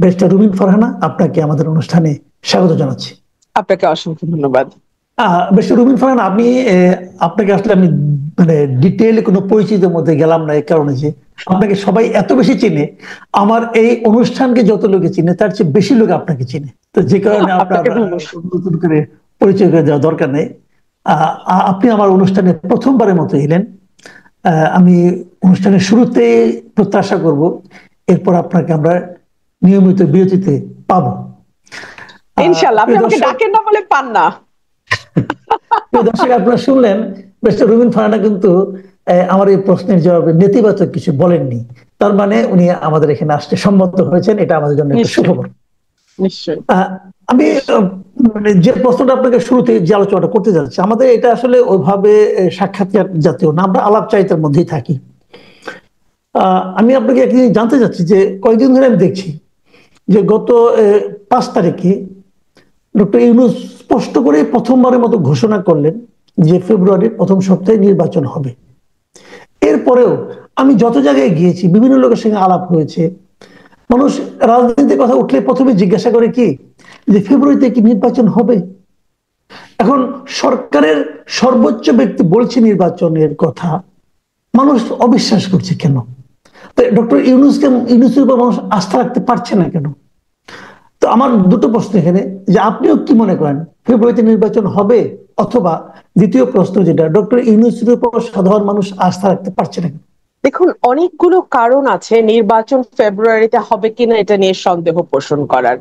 Barrister রুমিন ফারহানা, আপনাকে আমাদের অনুষ্ঠানে স্বাগত জানাচ্ছি। আপনাকে অসংখ্য ধন্যবাদ। ব্যারিস্টার রুমিন ফারহানা, আপনাকে আসলে আমি মানে ডিটেইলে কোনো পরিচিতির মধ্যে গেলাম না, এই কারণে যে আপনাকে সবাই এত বেশি চিনে, আমার এই অনুষ্ঠানকে যত লোকে চিনে তার চেয়ে বেশি লোক আপনাকে চিনে, তো যে কারণে আপনার নতুন করে পরিচয় করে দেওয়া দরকার নেই। আপনি আমার অনুষ্ঠানে প্রথমবারের মতো এলেন। আমি অনুষ্ঠানের শুরুতে প্রত্যাশা করব এরপর আপনাকে আমরা নিয়মিত বিরতিতে পাবো ইনশাআল্লাহ। আপনি আমাকে ডাকেন না বলে পান না। দর্শক, আপনারা শুনলেন মিস্টার রুমিন ফারহানা কিন্তু আমার এই প্রশ্নের জবাবে নেতিবাচক কিছু বলেননি, তার মানে উনি আমাদের এখানে আসতে সম্মত হয়েছেন, এটা আমাদের জন্য একটা সুখবর। নিশ্চয়ই। আমি মানে যে প্রশ্নটা আপনাকে শুরুতে যে আলোচনাটা করতে যাচ্ছি, আমাদের এটা আসলে ওইভাবে সাক্ষাৎকার জাতীয় না, আমরা আলাপ চারিতার মধ্যেই থাকি। আমি আপনাকে একদিন জানতে চাচ্ছি যে কয়েকদিন ধরে আমি দেখছি যে গত 5 তারিখে ডক্টর ইউনূস স্পষ্ট করে প্রথমবারের মতো ঘোষণা করলেন যে ফেব্রুয়ারির প্রথম সপ্তাহে নির্বাচন হবে। এরপরেও আমি যত জায়গায় গিয়েছি, বিভিন্ন লোকের সঙ্গে আলাপ হয়েছে, মানুষ রাজনীতির কথা উঠলে প্রথমে জিজ্ঞাসা করে কি যে ফেব্রুয়ারিতে কি নির্বাচন হবে। এখন সরকারের সর্বোচ্চ ব্যক্তি বলছে নির্বাচনের কথা, মানুষ অবিশ্বাস করছে কেন? ডক্টর ইউনূসের উপর মানুষ আস্থা রাখতে পারছে না কেন? তো আমার দুটো প্রশ্ন এখানে, যে আপনিও কি মনে করেন ফেব্রুয়ারিতে নির্বাচন হবে, অথবা দ্বিতীয় প্রশ্ন যেটা, ডক্টর ইউনূসের উপর সাধারণ মানুষ আস্থা রাখতে পারছে না? দেখুন, অনেকগুলো কারণ আছে নির্বাচন ফেব্রুয়ারিতে হবে কিনা এটা নিয়ে সন্দেহ পোষণ করার।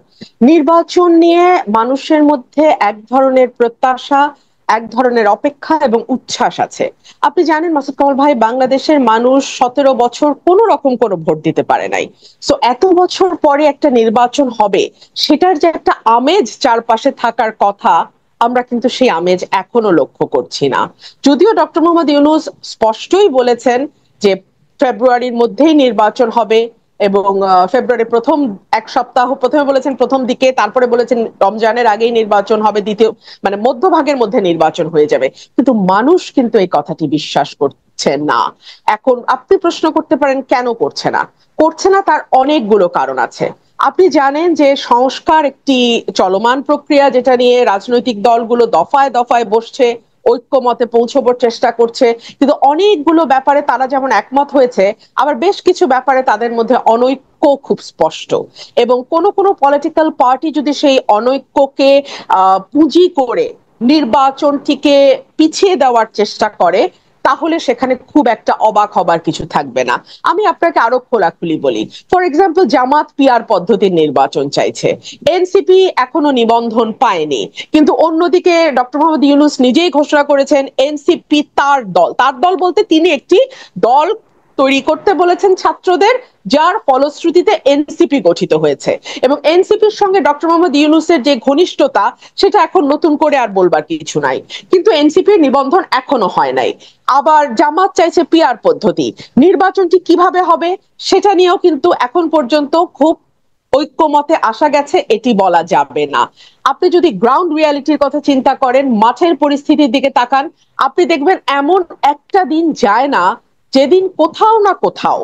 নির্বাচন নিয়ে মানুষের মধ্যে এক ধরনের প্রত্যাশা, এক ধরনের অপেক্ষা এবং উচ্ছ্বাস আছে। আপনি জানেন মাসুদ কামাল ভাই, বাংলাদেশের মানুষ 17 বছর কোনো রকম কোনো ভোট দিতে পারে নাই। সো এত বছর পরে একটা নির্বাচন হবে, সেটার যে একটা আমেজ চারপাশে থাকার কথা, আমরা কিন্তু সেই আমেজ এখনো লক্ষ্য করছি না। যদিও ডক্টর মোহাম্মদ ইউনূস স্পষ্টই বলেছেন যে ফেব্রুয়ারির মধ্যেই নির্বাচন হবে, এবং ফেব্রুয়ারির প্রথম এক সপ্তাহ, প্রথমে বলেছেন প্রথম দিকে, তারপরে বলেছেন রমজানের আগেই নির্বাচন হবে, দ্বিতীয় মানে মধ্যভাগের মধ্যে নির্বাচন হয়ে যাবে। কিন্তু মানুষ কিন্তু এই কথাটি বিশ্বাস করছে না। এখন আপনি প্রশ্ন করতে পারেন কেন করছে না। করছে না তার অনেকগুলো কারণ আছে। আপনি জানেন যে সংস্কার একটি চলমান প্রক্রিয়া, যেটা নিয়ে রাজনৈতিক দলগুলো দফায় দফায় বসছে, ঐক্যমতে পৌঁছবার চেষ্টা করছে, কিন্তু অনেকগুলো ব্যাপারে তারা যেমন একমত হয়েছে, আবার বেশ কিছু ব্যাপারে তাদের মধ্যে অনৈক্য খুব স্পষ্ট। এবং কোন কোন পলিটিক্যাল পার্টি যদি সেই অনৈক্যকে পুঁজি করে নির্বাচনটিকে পিছিয়ে দেওয়ার চেষ্টা করে, তাহলে সেখানে খুব একটা অবাক হবার কিছু থাকবে না। আমি আপনাকে আরো খোলাখুলি বলি। ফর এক্সাম্পল, জামাত পিআর পদ্ধতির নির্বাচন চাইছে, এনসিপি এখনো নিবন্ধন পায়নি, কিন্তু অন্যদিকে ডক্টর মোহাম্মদ ইউনূস নিজেই ঘোষণা করেছেন এনসিপি তার দল, তার দল বলতে তিনি একটি দল তৈরি করতে বলেছেন ছাত্রদের, যার ফলশ্রুতিতে এনসিপি গঠিত হয়েছে। এবং এনসিপির সঙ্গে ডক্টর মোহাম্মদ ইউনূসের যে ঘনিষ্ঠতা, সেটা এখন নতুন করে আর বলবার কিছু নাই, কিন্তু এনসিপির নিবন্ধন এখনো হয় নাই। আবার জামাত চাইছে পিআর পদ্ধতি। নির্বাচনটি কিভাবে হবে সেটা নিয়েও কিন্তু এখন পর্যন্ত খুব ঐক্যমতে আসা গেছে এটি বলা যাবে না। আপনি যদি গ্রাউন্ড রিয়ালিটির কথা চিন্তা করেন, মাঠের পরিস্থিতির দিকে তাকান, আপনি দেখবেন এমন একটা দিন যায় না যেদিন কোথাও না কোথাও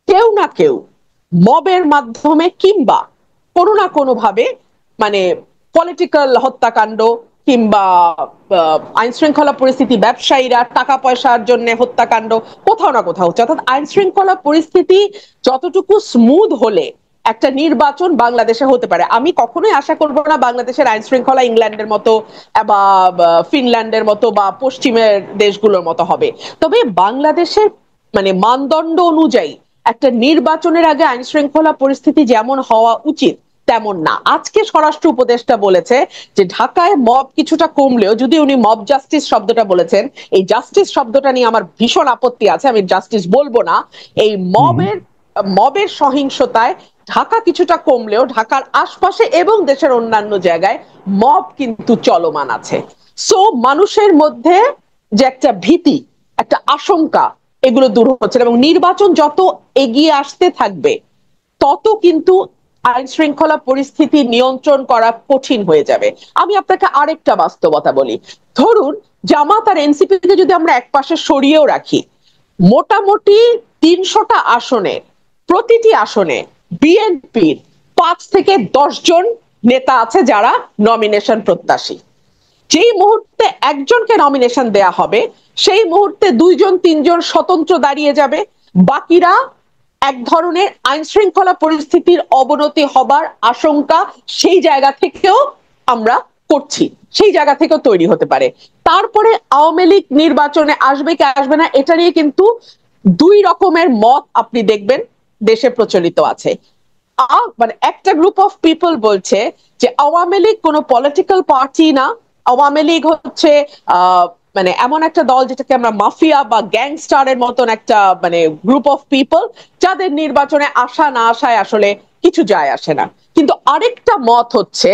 কেউ না কেউ মবের মাধ্যমে কিংবা কোনো না কোনো ভাবে, মানে পলিটিক্যাল হত্যাকাণ্ড কিংবা আইন শৃঙ্খলা পরিস্থিতি, ব্যবসায়ীরা টাকা পয়সার জন্য হত্যাকাণ্ড কোথাও না কোথাও হচ্ছে। অর্থাৎ আইন শৃঙ্খলা পরিস্থিতি যতটুকু স্মুথ হলে একটা নির্বাচন বাংলাদেশে হতে পারে। আমি কখনোই আশা করব না বাংলাদেশের আইন শৃঙ্খলা ইংল্যান্ডের মতো বা ফিনল্যান্ডের মতো বা পশ্চিমের দেশগুলোর মতো হবে, তবে বাংলাদেশের মানে মানদণ্ড অনুযায়ী একটা নির্বাচনের আগে আইন শৃঙ্খলা পরিস্থিতি যেমন হওয়া উচিত তেমন না। আজকে স্বরাষ্ট্র উপদেষ্টা বলেছে যে ঢাকায় মব কিছুটা কমলেও, যদি উনি মব জাস্টিস শব্দটা বলেছেন, এই জাস্টিস শব্দটা নিয়ে আমার ভীষণ আপত্তি আছে, আমি জাস্টিস বলবো না। এই মবের সহিংসতায় ঢাকা কিছুটা কমলেও ঢাকার আশপাশে এবং দেশের অন্যান্য জায়গায় মব কিন্তু চলমান আছে। সো মানুষের মধ্যে যে একটা ভীতি, একটা আশঙ্কা, এগুলো দূর হচ্ছে, এবং নির্বাচন যত এগিয়ে আসতে থাকবে তত কিন্তু আইন শৃঙ্খলা পরিস্থিতি নিয়ন্ত্রণ করা কঠিন হয়ে যাবে। আমি আপনাকে আরেকটা বাস্তবতা বলি। ধরুন জামাত আর এনসিপি কে যদি আমরা একপাশে সরিয়েও রাখি, মোটামুটি 300টা আসনে প্রতিটি আসনে বিএনপির 5 থেকে 10 জন নেতা আছে যারা নমিনেশন প্রত্যাশী। যেই মুহূর্তে একজনকে নমিনেশন দেয়া হবে সেই মুহূর্তে 2 জন 3 জন স্বতন্ত্র দাঁড়িয়ে যাবে, বাকিরা এক ধরনের আইন শৃঙ্খলা পরিস্থিতির অবনতি হবার আশঙ্কা সেই জায়গা থেকেও আমরা করছি, সেই জায়গা থেকেও তৈরি হতে পারে। তারপরে আওয়ামী লীগ নির্বাচনে আসবে কি আসবে না এটা নিয়ে কিন্তু 2 রকমের মত আপনি দেখবেন দেশে প্রচলিত আছে। মানে একটা গ্রুপ অফ পিপল বলছে যে আওয়ামী লীগ কোনো পলিটিক্যাল পার্টি না, আওয়ামী লীগ হচ্ছে মানে এমন একটা দল যেটাকে আমরা মাফিয়া বা গ্যাংস্টারের মতন একটা মানে গ্রুপ অফ পিপল, যাদের নির্বাচনে আসা না আসায় আসলে কিছু যায় আসে না। কিন্তু আরেকটা মত হচ্ছে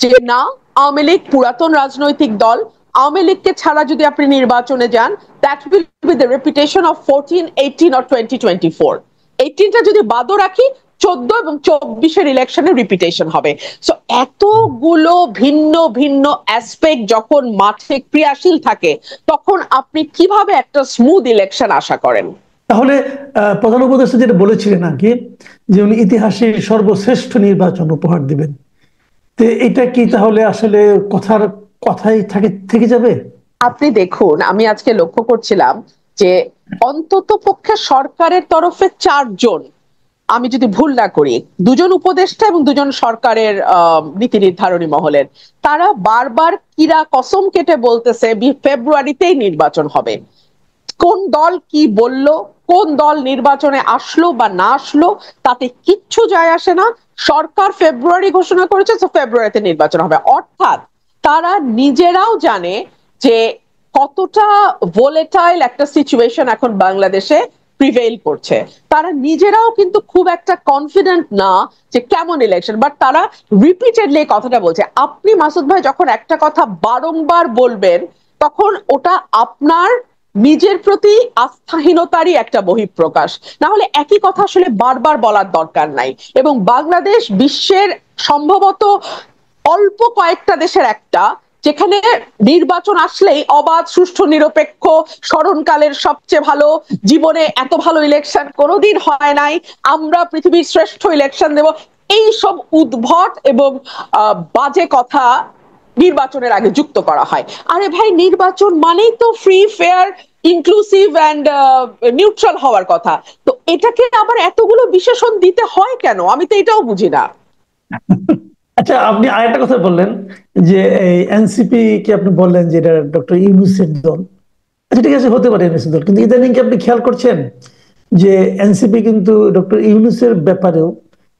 যে না, আওয়ামী লীগ পুরাতন রাজনৈতিক দল, আওয়ামী লীগকে ছাড়া যদি আপনি নির্বাচনে যান that will be the reputation of 14, 18 or 2024। 18টা যদি বাদও রাখি 14 এবং 24-এর ইলেকশনের রিপিটেশন হবে। সো এতগুলো ভিন্ন ভিন্ন অ্যাসপেক্ট যখন মাঠে ক্রিয়াশীল থাকে তখন আপনি কিভাবে একটা স্মুথ ইলেকশন আশা করেন? তাহলে প্রধান উপদেষ্টা যেটা বলেছিলেন আগে যে উনি ইতিহাসে সর্বশ্রেষ্ঠ নির্বাচন উপহার দিবেন, তো এটা কি তাহলে আসলে কথাই থেকে যাবে? আপনি দেখুন, আমি আজকে লক্ষ্য করছিলাম যে অন্তত পক্ষে সরকারের তরফে 4 জন, আমি যদি ভুল না করি 2 জন উপদেষ্টা এবং 2 জন সরকারের নীতি নির্ধারণী মহলের, তারা বারবার কিরা কসম কেটে বলতেছে ফেব্রুয়ারিতেই নির্বাচন হবে। কোন দল কি বলল, কোন দল নির্বাচনে আসলো বা না আসলো তাতে কিচ্ছু যায় আসে না, সরকার ফেব্রুয়ারি ঘোষণা করেছে তো ফেব্রুয়ারিতে নির্বাচন হবে। অর্থাৎ তারা নিজেরাও জানে যে কতটা ভোলেটাইল একটা সিচুয়েশন এখন বাংলাদেশে প্রিভেইল করছে। তারা নিজেরাও কিন্তু খুব একটা কনফিডেন্ট না যে কেমন ইলেকশন, বাট তারা রিপিটেডলি এই কথাটা বলছে। আপনি মাসুদ ভাই যখন একটা কথা বারংবার বলবেন তখন ওটা আপনার নিজের প্রতি আস্থাহীনতারই একটা বহিঃপ্রকাশ। না হলে একই কথা আসলে বারবার বলার দরকার নাই। এবং বাংলাদেশ বিশ্বের সম্ভবত অল্প কয়েকটা দেশের একটা যেখানে নির্বাচন আসলেই অবাধ, সুষ্ঠু, নিরপেক্ষ, স্মরণকালের সবচেয়ে ভালো, জীবনে এত ভালো ইলেকশন কোনোদিন হয় নাই, আমরা পৃথিবীর শ্রেষ্ঠ ইলেকশন দেব, এই সব উদ্ভট এবং বাজে কথা নির্বাচনের আগে যুক্ত করা হয়। আরে ভাই, নির্বাচন মানেই তো free, fair, inclusive and neutral হওয়ার কথা। তো এটাকে আবার এতগুলো বিশেষণ দিতে হয় কেন, আমি তো এটাও বুঝি না। আচ্ছা, আপনি আরেকটা কথা বললেন যে এই এনসিপি কে আপনি বললেন যে এটা ডক্টর ইউনূসের দল। আচ্ছা ঠিক আছে, হতে পারে ইউনূসের দল, কিন্তু ইদানিং কি আপনি খেয়াল করছেন যে এনসিপি কিন্তু ডক্টর ইউনূসের ব্যাপারেও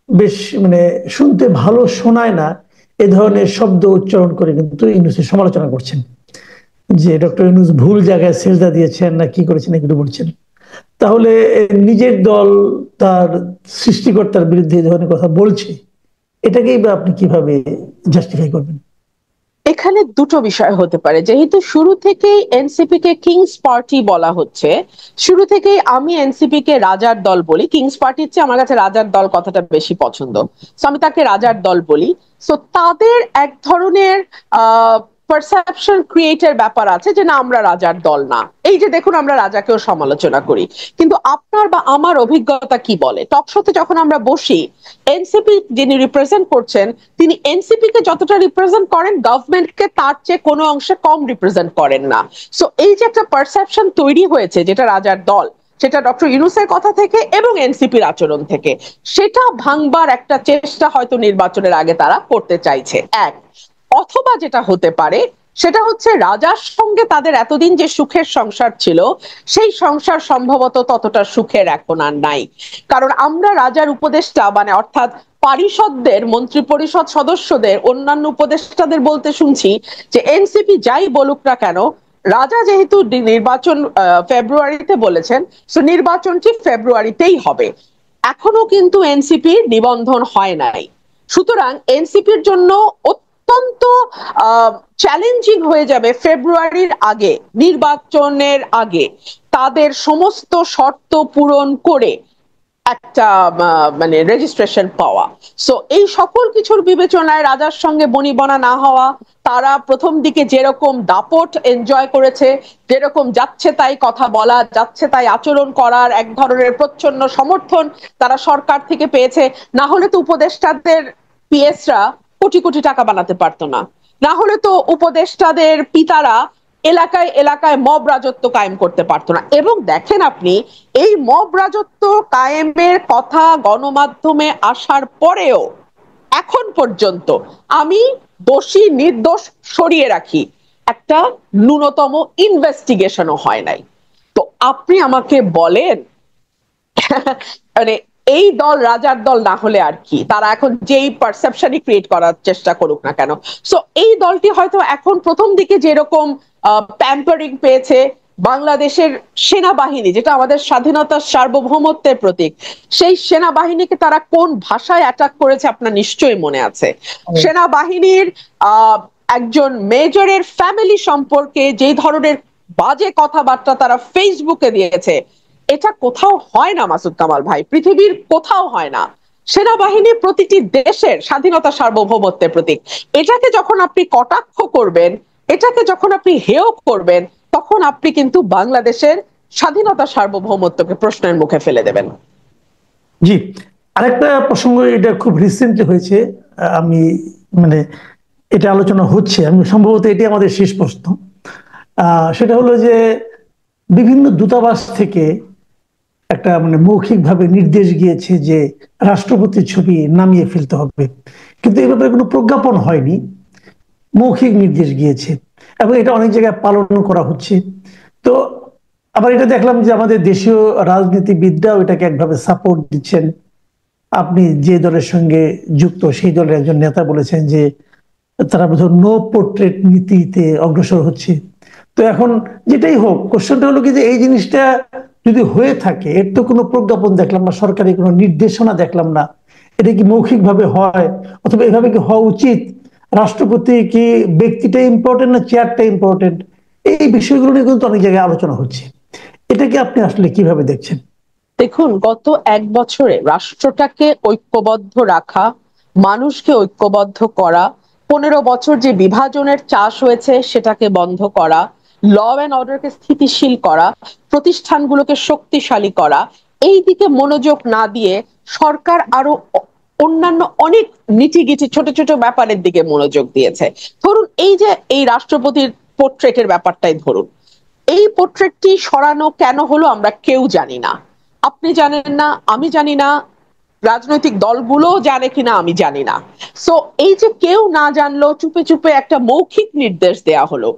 বেশ মানে শুনতে ভালো শোনায় না এ ধরনের শব্দ উচ্চারণ করে কিন্তু ইউনূসের সমালোচনা করছেন যে ডক্টর ইউনূস ভুল জায়গায় সেজদা দিয়েছেন না কি করেছেন এগুলো বলছেন। তাহলে নিজের দল তার সৃষ্টিকর্তার বিরুদ্ধে এই ধরনের কথা বলছে, এটাকেই বা আপনি কিভাবে জাস্টিফাই করবেন? এখানে দুটো বিষয় হতে পারে। যেহেতু শুরু থেকেই এনসিপি কে কিংস পার্টি বলা হচ্ছে, শুরু থেকেই আমি এনসিপি কে রাজার দল বলি, কিংস পার্টির চেয়ে আমার কাছে রাজার দল কথাটা বেশি পছন্দ, তো আমি তাকে রাজার দল বলি। তো তাদের এক ধরনের পারসেপশন ক্রিয়েটের ব্যাপার আছে যে না, আমরা রাজার দল না। এই যে দেখুন, আমরা রাজাকেও সমালোচনা করি, কিন্তু আপনার বা আমার অভিজ্ঞতা কি বলে? টকশোতে যখন আমরা বসি, এনসিপি যিনি রিপ্রেজেন্ট করছেন তিনি এনসিপি কে যতটা রিপ্রেজেন্ট করেন গভর্নমেন্টকে তার চেয়ে কোনো অংশে কম রিপ্রেজেন্ট করেন না। সো এই যে একটা পারসেপশন তৈরি হয়েছে যেটা রাজার দল, সেটা ডক্টর ইউনূসের কথা থেকে এবং এনসিপির আচরণ থেকে, সেটা ভাঙবার একটা চেষ্টা হয়তো নির্বাচনের আগে তারা করতে চাইছে। এক, অথবা যেটা হতে পারে সেটা হচ্ছে রাজার সঙ্গে তাদের এতদিন যে সুখের সংসার ছিল সেই সংসার সম্ভবত ততটা সুখের এখন আর নাই। কারণ আমরা রাজার উপদেষ্টা মানে অর্থাৎ পারিষদদের, মন্ত্রী পরিষদ সদস্যদের, অন্যান্য উপদেষ্টাদের বলতে শুনছি যে এনসিপি যাই বলুক না কেন, রাজা যেহেতু নির্বাচন ফেব্রুয়ারিতে বলেছেন, তো নির্বাচনটি ফেব্রুয়ারিতেই হবে। এখনো কিন্তু এনসিপির নিবন্ধন হয় নাই। সুতরাং এনসিপির জন্য অত্যন্ত চ্যালেঞ্জিং হয়ে যাবে ফেব্রুয়ারির আগে, নির্বাচনের আগে তাদের সমস্ত শর্ত পূরণ করে একটা মানে রেজিস্ট্রেশন পাওয়া। সো এই সকল কিছুর বিবেচনায় রাজার সঙ্গে বনিবনা না হওয়া, তারা প্রথম দিকে যেরকম দাপট এনজয় করেছে, যেরকম যাচ্ছে তাই কথা বলা, যাচ্ছে তাই আচরণ করার এক ধরনের প্রচ্ছন্ন সমর্থন তারা সরকার থেকে পেয়েছে, না হলে তো উপদেষ্টাদের পিএসরা কোটি কোটি টাকা বানাতে পারতো না, না হলে তো উপদেষ্টাদের পিতারা এলাকায় এলাকায় মব রাজত্ব কায়েম করতে পারতো না। এবং দেখেন আপনি, এই মব রাজত্ব কায়েমের কথা গণমাধ্যমে আসার পরেও এখন পর্যন্ত আমি দোষী নির্দোষ সরিয়ে রাখি, একটা ন্যূনতম ইনভেস্টিগেশনও হয় নাই। তো আপনি আমাকে বলেন, মানে এই দল রাজার দল না হলে আর কি, তারা এখন যেই পারসেপশনই ক্রিয়েট করার চেষ্টা করুক না কেন, সো এই দলটি হয়তো এখন প্রথম দিকে যেরকম প্যাম্পারিং পেয়েছে, বাংলাদেশের সেনাবাহিনী যেটা আমাদের স্বাধীনতার সার্বভৌমত্বের প্রতীক, সেই সেনাবাহিনীকে তারা কোন ভাষায় অ্যাটাক করেছে আপনার নিশ্চয়ই মনে আছে। সেনাবাহিনীর আহ একজন মেজরের ফ্যামিলি সম্পর্কে যে ধরনের বাজে কথাবার্তা তারা ফেসবুকে দিয়েছে, এটা কোথাও হয় না মাসুদ কামাল ভাই, পৃথিবীর কোথাও হয় না। সেনাবাহিনী প্রতিটি দেশের স্বাধীনতা সার্বভৌমত্বের প্রতীক। এটাকে যখন আপনি কটাক্ষ করবেন, এটাকে যখন আপনি হেয় করবেন, তখন আপনি কিন্তু বাংলাদেশের স্বাধীনতা সার্বভৌমত্বকে প্রশ্নের মুখে ফেলে দেবেন। জি, আরেকটা প্রসঙ্গ, এটা খুব রিসেন্টলি হয়েছে, আমি মানে এটা আলোচনা হচ্ছে, আমি সম্ভবত এটি আমাদের শেষ প্রশ্ন। সেটা হলো যে বিভিন্ন দূতাবাস থেকে একটা মানে মৌখিকভাবে নির্দেশ গিয়েছে যে রাষ্ট্রপতির ছবি নামিয়ে ফেলতে হবে, কিন্তু এই ব্যাপারে কোনো প্রজ্ঞাপন হয়নি, মৌখিক নির্দেশ গিয়েছে এবং এটা অনেক জায়গায় পালন করা হচ্ছে। তো আবার এটা দেখলাম যে আমাদের দেশীয় রাজনীতিবিদরাও এটাকে একভাবে সাপোর্ট দিচ্ছেন। আপনি যে দলের সঙ্গে যুক্ত সেই দলের একজন নেতা বলেছেন যে তারা বোধহয় নো পোর্ট্রেট নীতিতে অগ্রসর হচ্ছে। তো এখন যেটাই হোক, কোশ্চেনটা হলো কি যে এই জিনিসটা যদি হয়ে থাকে, এর তো কোনো প্রজ্ঞাপন দেখলাম না, সরকারি কোনো নির্দেশনা দেখলাম না, এটা কি মৌখিকভাবে হয় অথবা এভাবে কি হওয়া উচিত? রাষ্ট্রপতি কি ব্যক্তিটা ইম্পর্টেন্ট না চেয়ারটা ইম্পর্টেন্ট? এই বিষয়গুলো নিয়ে কিন্তু অনেক জায়গায় আলোচনা হচ্ছে। এটাকে আপনি আসলে কিভাবে দেখছেন? দেখুন, গত এক বছরে রাষ্ট্রটাকে ঐক্যবদ্ধ রাখা, মানুষকে ঐক্যবদ্ধ করা, 15 বছর যে বিভাজনের চাষ হয়েছে সেটাকে বন্ধ করা, ল অ্যান্ড অর্ডারকে স্থিতিশীল করা, প্রতিষ্ঠানগুলোকে শক্তিশালী করা, এই দিকে মনোযোগ না দিয়ে সরকার আরো অন্যান্য অনেক নিটিগিটি ছোট ছোট ব্যাপারের দিকে মনোযোগ দিয়েছে। ধরুন এই যে এই রাষ্ট্রপতির পোর্ট্রেটের ব্যাপারটাই ধরুন, এই পোর্ট্রেটটি সরানো কেন হলো আমরা কেউ জানি না, আপনি জানেন না, আমি জানি না, রাজনৈতিক দলগুলো জানে কিনা আমি জানি না। সো এই যে কেউ না জানলো, চুপে চুপে একটা মৌখিক নির্দেশ দেয়া হলো,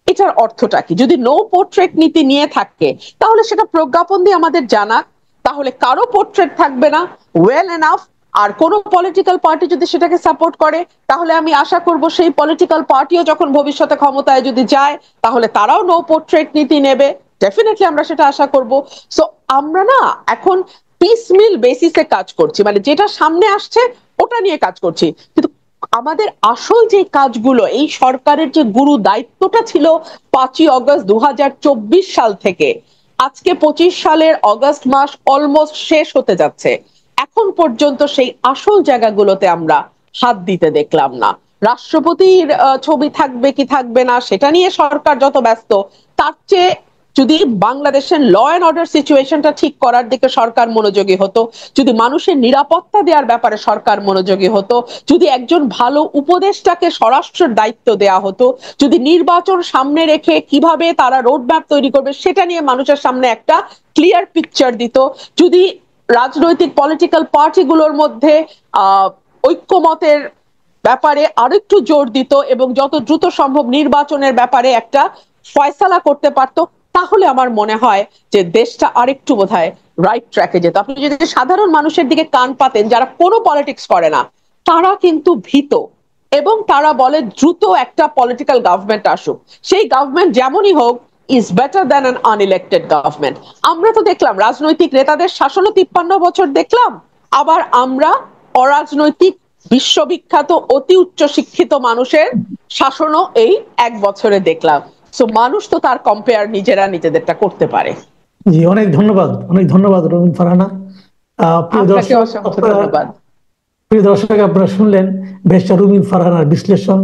এটার অর্থটা কি? যদি নো পোর্ট্রেট নীতি নিয়ে থাকে তাহলে সেটা প্রজ্ঞাপন দিয়ে আমাদের জানাক, তাহলে কারো পোর্ট্রেট থাকবে না, ওয়েল এনাফ। আর কোন পলিটিক্যাল পার্টি যদি সেটাকে সাপোর্ট করে, তাহলে আমি আশা করব সেই পলিটিক্যাল পার্টিও যখন ভবিষ্যতে ক্ষমতায় যদি যায়, তাহলে তারাও নো পোর্ট্রেট নীতি নেবে, ডেফিনেটলি আমরা সেটা আশা করব। সো আমরা না এখন পিসমিল বেসিসে কাজ করছি, মানে যেটা সামনে আসছে ওটা নিয়ে কাজ করছি, কিন্তু আমাদের আসল যে কাজগুলো, এই সরকারের যে গুরু দায়িত্বটা ছিল 5ই অগস্ট 2024 সাল থেকে আজকে 25 সালের অগস্ট মাস অলমোস্ট শেষ হতে যাচ্ছে, এখন পর্যন্ত সেই আসল জায়গাগুলোতে আমরা হাত দিতে দেখলাম না। রাষ্ট্রপতির ছবি থাকবে কি থাকবে না সেটা নিয়ে সরকার যত ব্যস্ত, তার চেয়ে যদি বাংলাদেশের ল অ্যান্ড অর্ডার সিচুয়েশনটা ঠিক করার দিকে সরকার মনোযোগী হতো, যদি মানুষের নিরাপত্তা দেওয়ার ব্যাপারে সরকার মনোযোগী হতো, যদি একজন ভালো উপদেষ্টাকে স্বরাষ্ট্রের দায়িত্ব দেয়া হতো, যদি নির্বাচন সামনে রেখে কিভাবে তারা রোডম্যাপ তৈরি করবে সেটা নিয়ে মানুষের সামনে একটা ক্লিয়ার পিকচার দিত, যদি রাজনৈতিক পলিটিক্যাল পার্টিগুলোর মধ্যে ঐক্যমতের ব্যাপারে আরেকটু জোর দিত এবং যত দ্রুত সম্ভব নির্বাচনের ব্যাপারে একটা ফয়সালা করতে পারতো, তাহলে আমার মনে হয় যে দেশটা আরেকটু বোধহয় রাইট ট্র্যাকে যেত। আপনি যদি সাধারণ মানুষের দিকে কান পাতেন, যারা কোনো পলিটিক্স করে না, তারা কিন্তু ভীত এবং তারা বলে দ্রুত একটা পলিটিক্যাল গভর্নমেন্ট আসুক, সেই গভর্নমেন্ট যেমনই হোক is better than an unelected government. আমরা তো দেখলাম রাজনৈতিক নেতাদের শাসনও 53 বছর দেখলাম, আবার আমরা অরাজনৈতিক বিশ্ববিখ্যাত অতি উচ্চ শিক্ষিত মানুষের শাসনও এই 1 বছরে দেখলাম। সো মানুষ তো তার কম্পেয়ার নিজেরা নিজেদেরটা করতে পারে। জি, অনেক ধন্যবাদ, অনেক ধন্যবাদ রবীন ফারহানা। প্রিয় আপনাকে দর্শক, অসংখ্য ধন্যবাদ। প্রিয় দর্শক, আপনারা শুনলেন ব্যারিস্টার রুমিন ফারহানার বিশ্লেষণ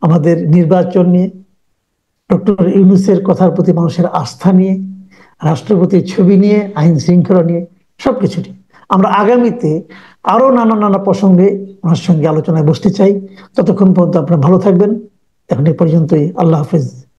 আমাদের নির্বাচন নিয়ে, ডক্টর ইউনূসের কথার প্রতি মানুষের আস্থা নিয়ে, রাষ্ট্রপতির ছবি নিয়ে, আইন শৃঙ্খলা নিয়ে, সবকিছু নিয়ে। আমরা আগামীতে আরো নানা প্রসঙ্গে ওনার সঙ্গে আলোচনায় বসতে চাই। ততক্ষণ পর্যন্ত আপনারা ভালো থাকবেন। এখন এ পর্যন্তই। আল্লাহ হাফেজ।